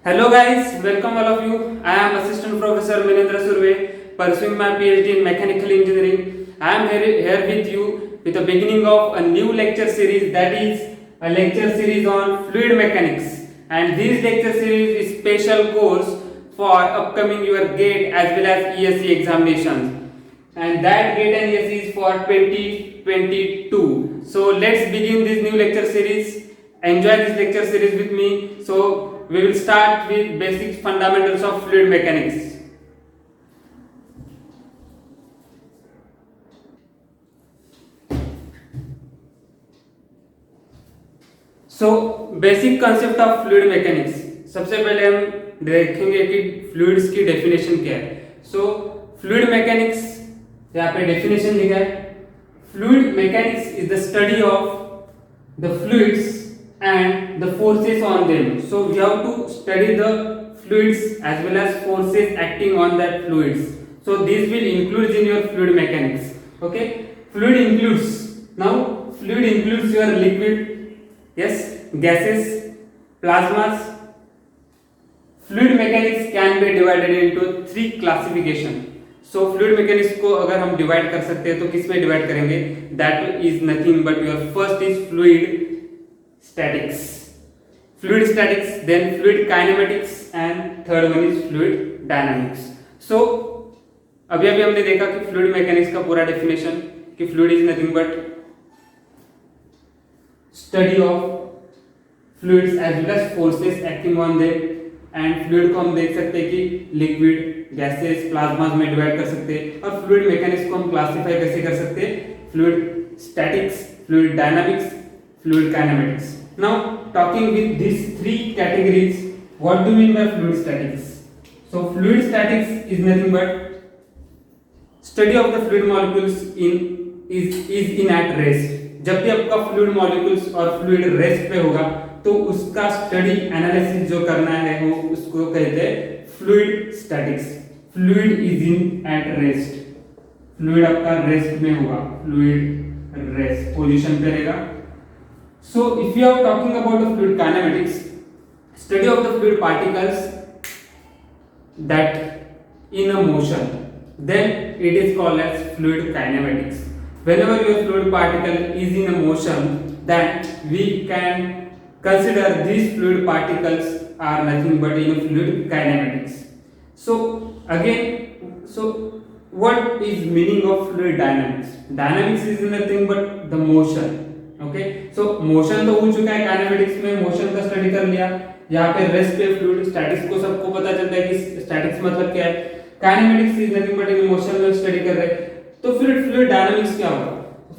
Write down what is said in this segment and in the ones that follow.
Hello guys, welcome all of you. I am Assistant Professor Minendra Surve, pursuing my PhD in Mechanical Engineering. I am here with you with the beginning of a new lecture series, that is a lecture series on fluid mechanics. And this lecture series is special course for upcoming your GATE as well as ESE examinations. And that GATE and ESE is for 2022. So let's begin this new lecture series. Enjoy this lecture series with me. So we will start with basic fundamentals of fluid mechanics. So basic concept of fluid mechanics. सबसे पहले हम देखेंगे कि fluids की definition क्या है. So fluid mechanics यहाँ पे डेफिनेशन लिखा है. Fluid mechanics is the study of the fluids and the forces on them. So we have to study the fluids as well as forces acting on that fluids. So this will include in your fluid mechanics. Okay, fluid includes your liquid, yes, gases, plasmas. Fluid mechanics can be divided into three classification. So fluid mechanics को अगर हम divide कर सकते हैं तो किस में divide करेंगे? That is nothing but your first is fluid statics, then fluid kinematics, and third one is fluid dynamics. So अभी हमने देखा कि fluid mechanics का पूरा definition कि fluid is nothing but study of fluids as well as forces acting on them. And fluid को हम देख सकते हैं कि लिक्विड, गैसेस, प्लाज्मास में डिवाइड कर सकते हैं. और फ्लूइड मैकेनिक्स को हम क्लासिफाई कैसे कर सकते हैं? Fluid statics, fluid dynamics, fluid kinematics. Now talking with this three categories, what do mean by fluid statics? So fluid statics is nothing but study of the fluid molecules is in at rest. जब भी आपका fluid molecules और fluid rest पे होगा तो उसका study analysis जो करना है वो उसको कहते हैं fluid statics. Fluid is in at rest. Fluid आपका रेस्ट में होगा, फ्लूइड रेस्ट पोजीशन पे रहेगा. So if you are talking about the fluid kinematics, study of the fluid particles that in a motion, then it is called as fluid kinematics. Whenever your fluid particle is in a motion, then we can consider these fluid particles are nothing but in a fluid kinematics. So what is meaning of fluid dynamics? Dynamics is nothing but the motion. Okay, so motion तो हो चुका है kinematics में, motion का study कर लिया. यहाँ पे रेस्ट पे फ्लूइड, स्टैटिक्स को सबको पता चलता है कि स्टैटिक्स मतलब क्या है. Kinematics is nothing but in motion में स्टडी कर रहे हैं. तो फिर फ्लूइड डायनामिक्स क्या होगा?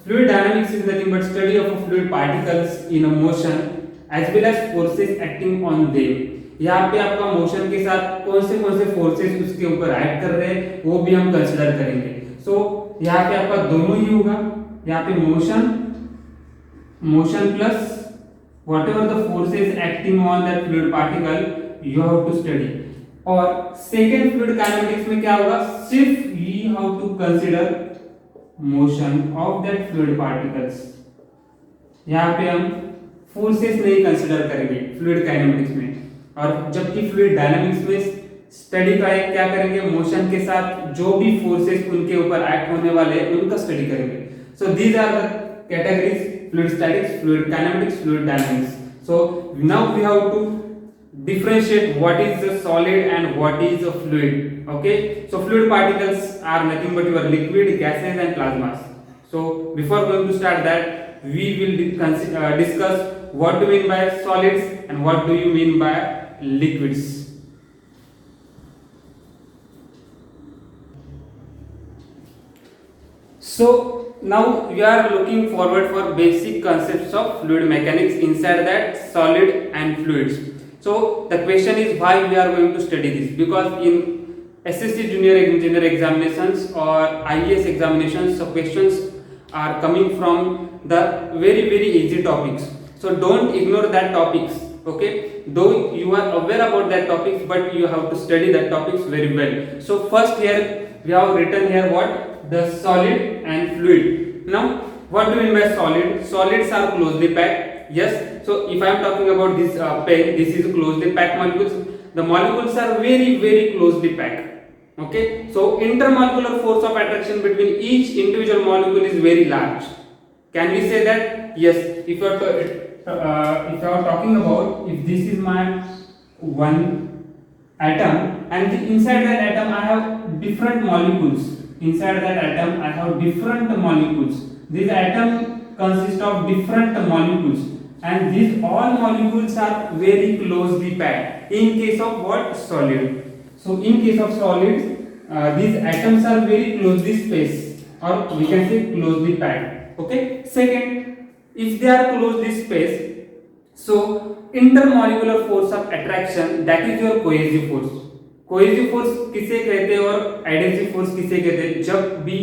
Fluid dynamics is nothing but study of fluid particles in a motion as well as forces acting on them. यहाँ पे आपका मोशन के साथ कौन से फोर्सेस उसके ऊपर एक्ट कर रहे हैं वो भी हम कंसीडर करेंगे. सो यहाँ पे आपका दोनों ही होगा. यहाँ पे motion plus whatever the forces acting on that fluid particle you have to study. और सेकेंड फ्लूइड काइनेमेटिक्स में क्या होगा? सिर्फ we have to consider motion of that fluid particles. यहाँ पे हम फोर्सेस नहीं कंसीडर करेंगे फ्लूइड काइनेमेटिक्स में. और जबकि फ्लूइड डायनामिक्स में स्टडी का क्या करेंगे? मोशन के साथ जो भी फोर्सेस उनके ऊपर एक्ट होने वाले हैं उनका स्टडी करेंगे. So these are the categories: fluid statics, fluid kinematics, fluid dynamics. So now we have to differentiate what is a solid and what is a fluid. Okay, so fluid particles are nothing but your liquid, gases and plasmas. So before going to start that, we will discuss what do you mean by solids and what do you mean by liquids. So now we are looking forward for basic concepts of fluid mechanics, inside that solid and fluids. So the question is why we are going to study this? Because in SSC junior engineer examinations or IES examinations, so questions are coming from the very easy topics. So don't ignore that topics. Okay, though you are aware about that topics, but you have to study that topics very well. So first here we have written here what? The solid and fluid. Now what do you mean by solid? Solids are closely packed. Yes, so if I am talking about this pen, this is closely packed molecules. the molecules are very closely packed. Okay, so intermolecular force of attraction between each individual molecule is very large. Can we say that? Yes. If you are talking about, if this is my one atom, and inside that atom I have different molecules. Inside that atom I have different molecules. This atom consists of different molecules, and these all molecules are very closely packed. In case of what? Solid. So in case of solids, these atoms are very closely spaced, or we can say closely packed. Okay. Second, if they are closely spaced, so intermolecular force of attraction, that is your cohesive force. Cohesive force किसे कहते हैं और adhesive force किसे कहते हैं? जब भी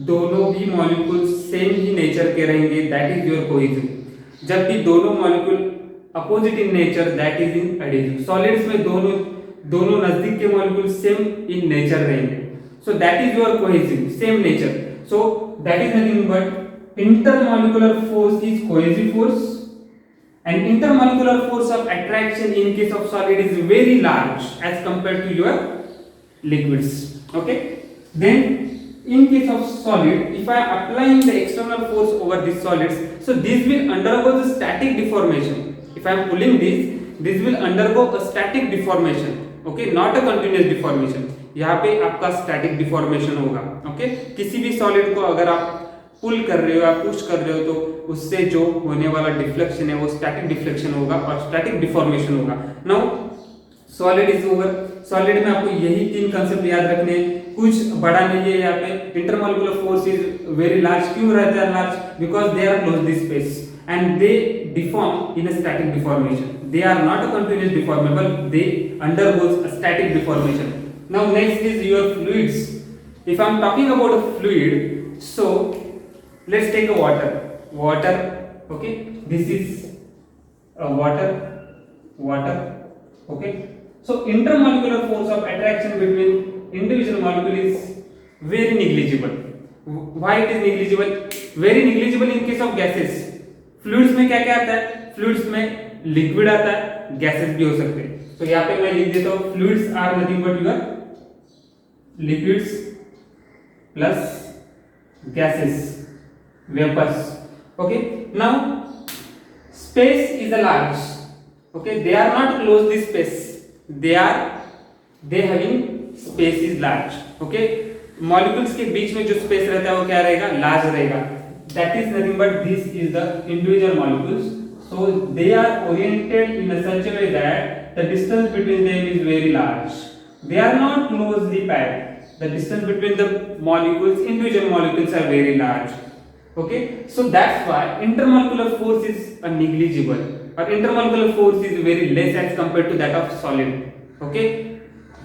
दोनों भी मॉलिक्यूल सेम ही नेचर के रहेंगे, दैट इज योर कोहेसिव. जब भी दोनों molecule opposite in nature, that is in adhesive. Solids में दोनों नजदीक के मॉलिक्यूल सेम इन नेचर रहेंगे, सो that is your cohesive, same nature. So that is nothing but intermolecular force is cohesive force. And intermolecular force of attraction in case of solid is very large as compared to your liquids. Okay. Then in case of solid, if I am applying the external force over these solids, so this will undergo the static deformation. If I am pulling this will undergo a static deformation. Okay, not a continuous deformation. यहाँ पे आपका static deformation होगा. Okay, किसी भी solid को अगर आप पुल कर रहे हो या पुश कर रहे हो, तो उससे जो होने वाला डिफ्लेक्शन है वो स्टैटिक डिफ्लेक्शन होगा और स्टैटिक डिफॉर्मेशन होगा. Now solid is over. Solid में आपको यही तीन कंसेप्ट याद रखने हैं, कुछ बड़ा नहीं है. यहाँ पे intermolecular force is very large. क्यों रहता है large? Because they are closely space and they deform in a static deformation. They are not a continuous deformable, they undergoes a static deformation. Now next is your fluids. If I am talking about a fluid, so let's take a water. Okay, this is a water. Okay, so intermolecular force of attraction between individual molecule is very negligible. Why it is negligible? Very negligible in case of gases. Fluids में क्या क्या आता है? Fluids में liquid आता है, gases भी हो सकते हैं. तो यहाँ पे मैं लिख देता हूँ, fluids are nothing but your liquids plus gases, vapors. Okay, now space is a large. Okay, they are not closely spaced, they having space is large. Okay, molecules के बीच में जो space रहता है वो क्या रहेगा? large रहेगा. That is nothing but this is the individual molecules, so they are oriented in a such a way that the distance between them is very large. They are not closely packed. The distance between the molecules, individual molecules, are very large. Okay, so that's why intermolecular force is negligible, or intermolecular force is very less as compared to that of solid. Okay,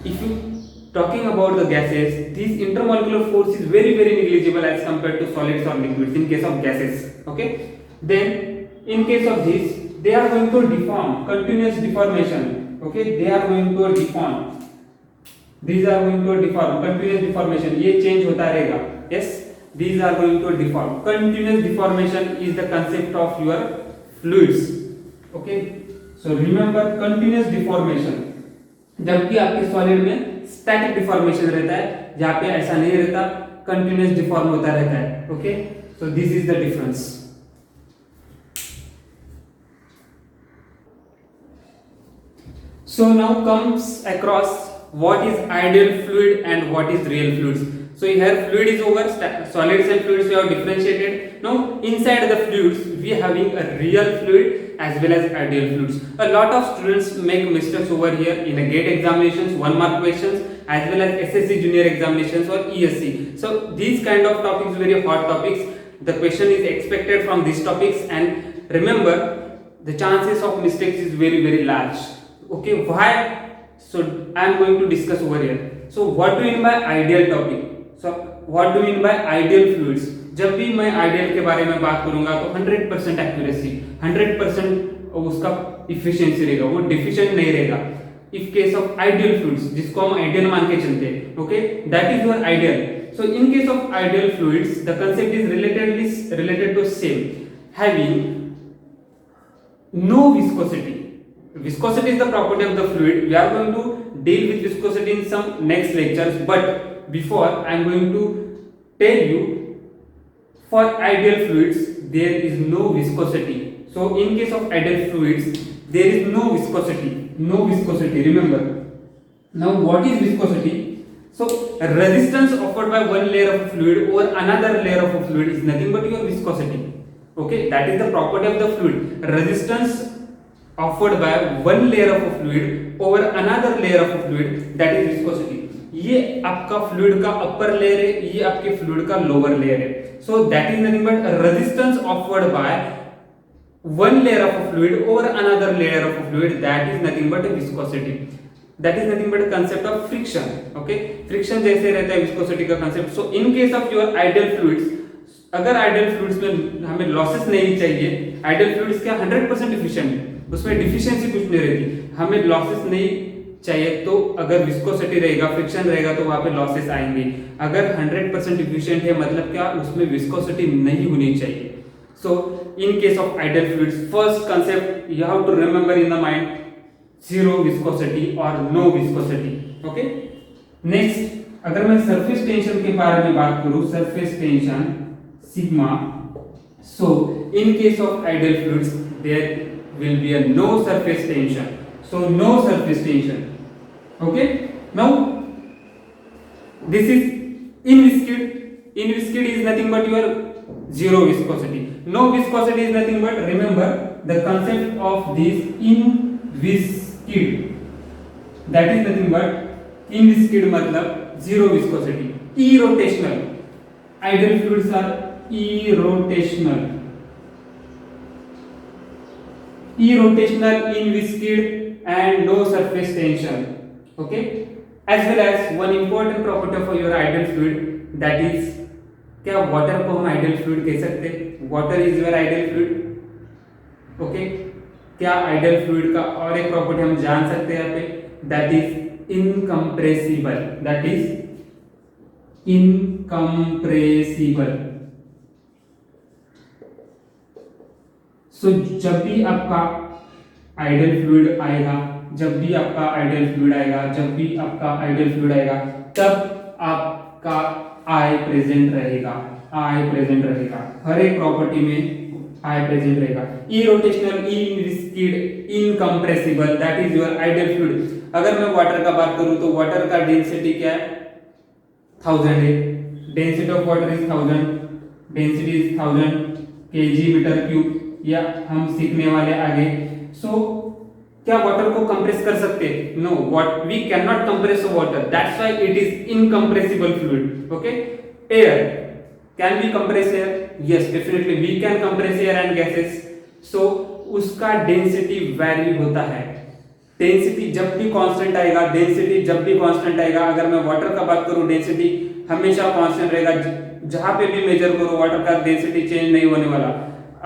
if you talking about the gases, this intermolecular force is very negligible as compared to solids or liquids in case of gases. Okay, then in case of this, they are going to deform, continuous deformation. Okay, they are going to deform, these are going to deform, continuous deformation. ये change होता रहेगा. Yes, these are going to deform. Continuous deformation is the concept of your fluids. Okay, so remember continuous deformation. जबकि आपके solid में static deformation रहता है, जहाँ पे ऐसा नहीं रहता, कंटिन्यूअस डिफॉर्म होता रहता है. Okay, so this is the difference. So now comes across what is ideal fluid and what is real fluids. So here fluid is over, solids and fluids we have differentiated. Now inside the fluids we are having a real fluid as well as ideal fluids. A lot of students make mistakes over here in a GATE examinations, 1 mark questions, as well as SSC junior examinations or ESC. So these kind of topics, very hot topics. The question is expected from these topics, and remember the chances of mistakes is very large. Okay, why? So I am going to discuss over here. So what do you mean by ideal topic? So what do you mean by ideal fluids? जब भी मैं ideal के बारे में बात करूंगा तो 100% accuracy, 100% उसका इफिशिएंसी रहेगा, वो डिफिशिएंट नहीं रहेगा. If case of ideal fluids, जिसको हम आइडियल मान के चलते हैं, okay, that is your ideal. So in case of ideal fluids the concept is related to same, having no viscosity. viscosity is the property of the fluid. We are going to deal with viscosity in some next lectures, but before I am going to tell you, for ideal fluids there is no viscosity. So in case of ideal fluids there is no viscosity, remember. Now what is viscosity? So resistance offered by one layer of fluid over another layer of fluid is nothing but your viscosity. Okay, that is the property of the fluid. Resistance offered by one layer of fluid over another layer of fluid, that is viscosity. ये आपका fluid का upper layer है, ये आपके fluid का lower layer है. सो that is nothing but resistance offered by one layer of fluid over another layer of fluid, that is nothing but viscosity. That is nothing but a concept of friction. Okay, friction जैसे रहता है viscosity का concept. So in case of your ideal fluids, अगर ideal fluids में हमें losses नहीं चाहिए, ideal fluids क्या 100% efficient है, उसमें deficiency कुछ नहीं रहती, हमें losses नहीं चाहिए, तो अगर viscosity रहेगा, friction रहेगा, तो वहाँ पे losses आएंगे. अगर 100% efficient है मतलब क्या, उसमें viscosity नहीं होनी चाहिए. So in case of ideal fluids, first concept you have to remember in the mind, zero viscosity or no viscosity. Okay, next अगर मैं surface tension के बारे में बात करूं, surface tension sigma. So in case of ideal fluids there will be a no surface tension. So no surface tension. Okay, now this is inviscid. Inviscid is nothing but your zero viscosity. No viscosity is nothing but, remember the concept of this inviscid, that is nothing but inviscid मतलब zero viscosity. Irrotational, ideal fluids are irrotational, inviscid and no surface tension. Okay, as well as one important property for your ideal fluid, that is क्या water को हम ideal fluid कह सकते हैं? Water is your ideal fluid. Okay, क्या ideal fluid का और एक प्रॉपर्टी हम जान सकते हैं यहाँ पे, that is incompressible. That is incompressible. So जब भी आपका आइडियल फ्लूइड आएगा, तब आपका आई प्रेजेंट रहेगा. हर एक प्रॉपर्टी में आई प्रेजेंट रहेगा. Irrotational, inviscid, incompressible, that is your ideal fluid. अगर मैं वाटर का बात करूं तो वाटर का डेंसिटी क्या है? 1000 है. Density of water is 1000. Density is 1000 kg meter cube. या हम सीखने वाले आगे. सो क्या वाटर को कंप्रेस कर सकते हैं? No, what we can not compress water, that's why it is incompressible fluid. Okay, air can we compress air? Yes, definitely we can compress air and gases. So उसका डेंसिटी वैरी होता है. Density जब भी constant आएगा, अगर मैं water का बात करूं डेंसिटी हमेशा कांस्टेंट रहेगा. जहां पे भी मेजर करो वाटर का डेंसिटी चेंज नहीं होने वाला.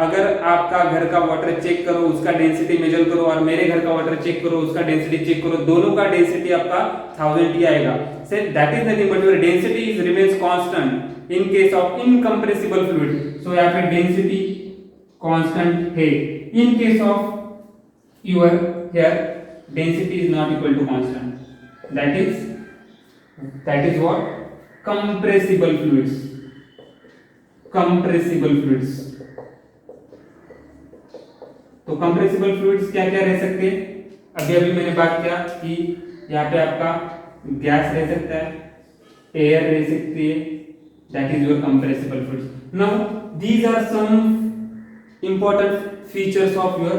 अगर आपका घर का वाटर चेक करो, उसका डेंसिटी मेजर करो, और मेरे घर का वाटर चेक करो, उसका डेंसिटी चेक करो, दोनों का डेंसिटी आपका 1000 ही आएगा. Say that is nothing but your density is remains constant in case of incompressible fluid. So यहाँ पे डेंसिटी कांस्टेंट है. In case of your here density is not equal to constant. That is what compressible fluids. तो compressible fluids क्या क्या रह सकते हैं? अभी मैंने बात किया कि यहाँ पे आपका गैस रह सकता है, एयर रह सकती है, that is your compressible fluids. Now these are some important features of your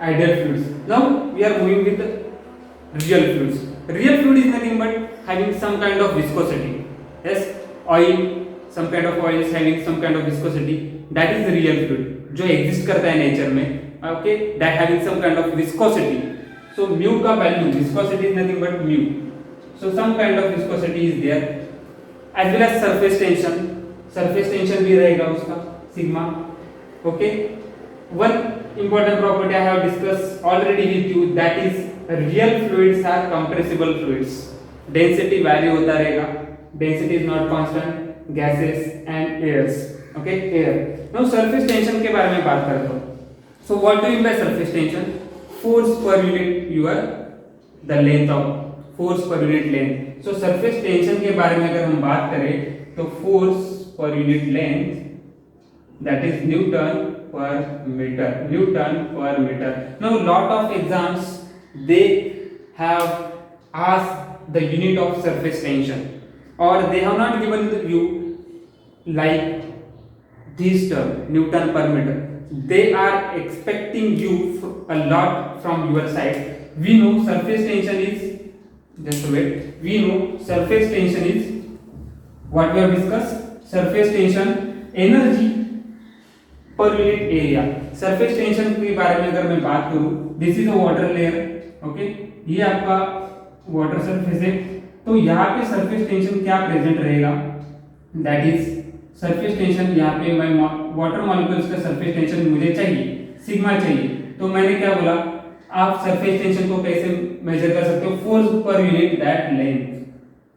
ideal fluids. Now we are going with real fluids. Real fluid is nothing but having some kind of viscosity. Yes, oil, some kind of oil is having some kind of viscosity, that is real fluid जो exist करता है nature में. Okay, that having some kind of viscosity. So mu का value, viscosity is nothing but mu. So some kind of viscosity is there. As well as surface tension भी रहेगा उसका sigma. Okay. One important property I have discussed already with you, that is real fluids are compressible fluids. Density value होता रहेगा. Density is not constant. Gases and airs. Okay, air. Now surface tension के बारे में बात करता हूँ. So what do you mean by surface tension? force per unit your the length of force per unit length. So surface tension के बारे में अगर हम बात करें तो force per unit length that is Newton per meter. Newton per meter. Now lot of exams they have asked the unit of surface tension or they have not given you like this term Newton per meter. They are expecting you a lot from your side. We know surface tension is, just wait, we know surface tension is what we have discussed. Surface tension energy per unit area. Surface tension के बारे में अगर मैं बात करूं, this is a water layer, okay? ये आपका water surface है, तो यहाँ पे सरफेस टेंशन क्या प्रेजेंट रहेगा, दैट इज सरफेस टेंशन. यहाँ पे मैं वाटर मॉलिक्यूल्स का सरफेस टेंशन मुझे चाहिए, सिग्मा चाहिए, तो मैंने क्या बोला, आप सरफेस टेंशन को कैसे मेजर कर सकते हो, force per unit that length.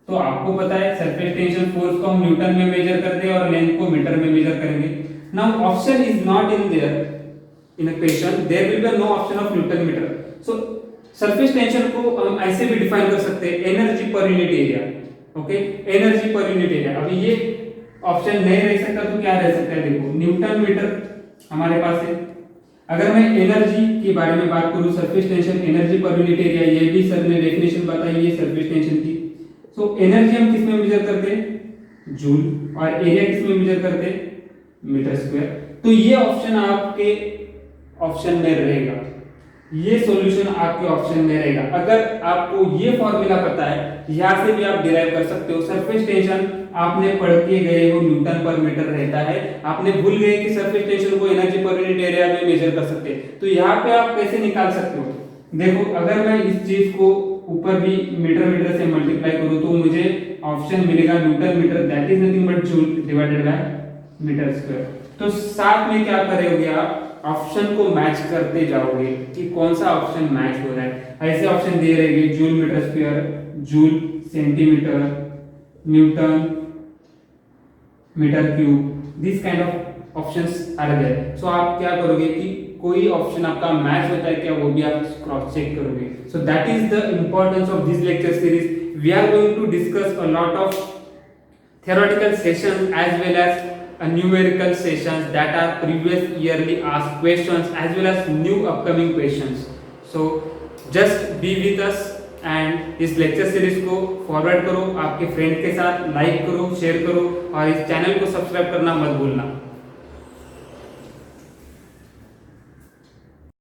तो आपको पता है सरफेस टेंशन फोर्स को हम न्यूटन में मेजर करते हैं और लेंथ को मीटर में मेजर करेंगे. Now option is not in there in a question, there will be no option of newton meter. So surface tension को हम ऐसे भी डिफाइन कर सकते हैं, energy per unit area. Okay, energy per unit area. अभी ये ऑप्शन नहीं रह सकता तो क्या रह सकता है, देखो न्यूटन मीटर हमारे पास है. अगर मैं एनर्जी के बारे में बात करूं, surface tension energy per unit area, ये भी सर ने डेफिनेशन बताई है सरफेस टेंशन की. सो एनर्जी हम किस में मेजर करते हैं, जूल, और एरिया किस में मेजर करते हैं, मीटर स्क्वायर. तो ये ऑप्शन आपके ऑप्शन में रहेगा, ये सॉल्यूशन आपके ऑप्शन में रहेगा. अगर आपको ये फॉर्मूला पता है, यहां से भी आप डिराइव कर सकते हो. सरफेस टेंशन आपने पढ़ के गए हो न्यूटन पर मीटर रहता है, आपने भूल गए कि सरफेस टेंशन को एनर्जी पर यूनिट एरिया में मेजर कर सकते हैं. तो यहाँ पे आप कैसे निकाल सकते हो, देखो अगर मैं इस चीज को ऊपर भी मीटर से मल्टीप्लाई करूं तो मुझे ऑप्शन मिलेगा newton meter, that is nothing but joule divided by meter square. तो साथ में क्या करोगे, आप ऑप्शन को मैच करते जाओगे कि कौन सा ऑप्शन मैच हो रहा है. ऐसे ऑप्शन दे रहेंगे joule meter square, joule centimeter, newton meter cube, this kind of options are there. So आप क्या करोगे कि कोई ऑप्शन आपका मैच होता है क्या, वो भी आप क्रॉस चेक करोगे. So that is the importance of this lecture series. We are going to discuss a lot of theoretical sessions as well as numerical sessions that are previous yearly asked questions as well as new upcoming questions. So just be with us and इस lecture series को forward करो, आपके friend के साथ like करो, share करो और इस चैनल को सब्सक्राइब करना मत भूलना.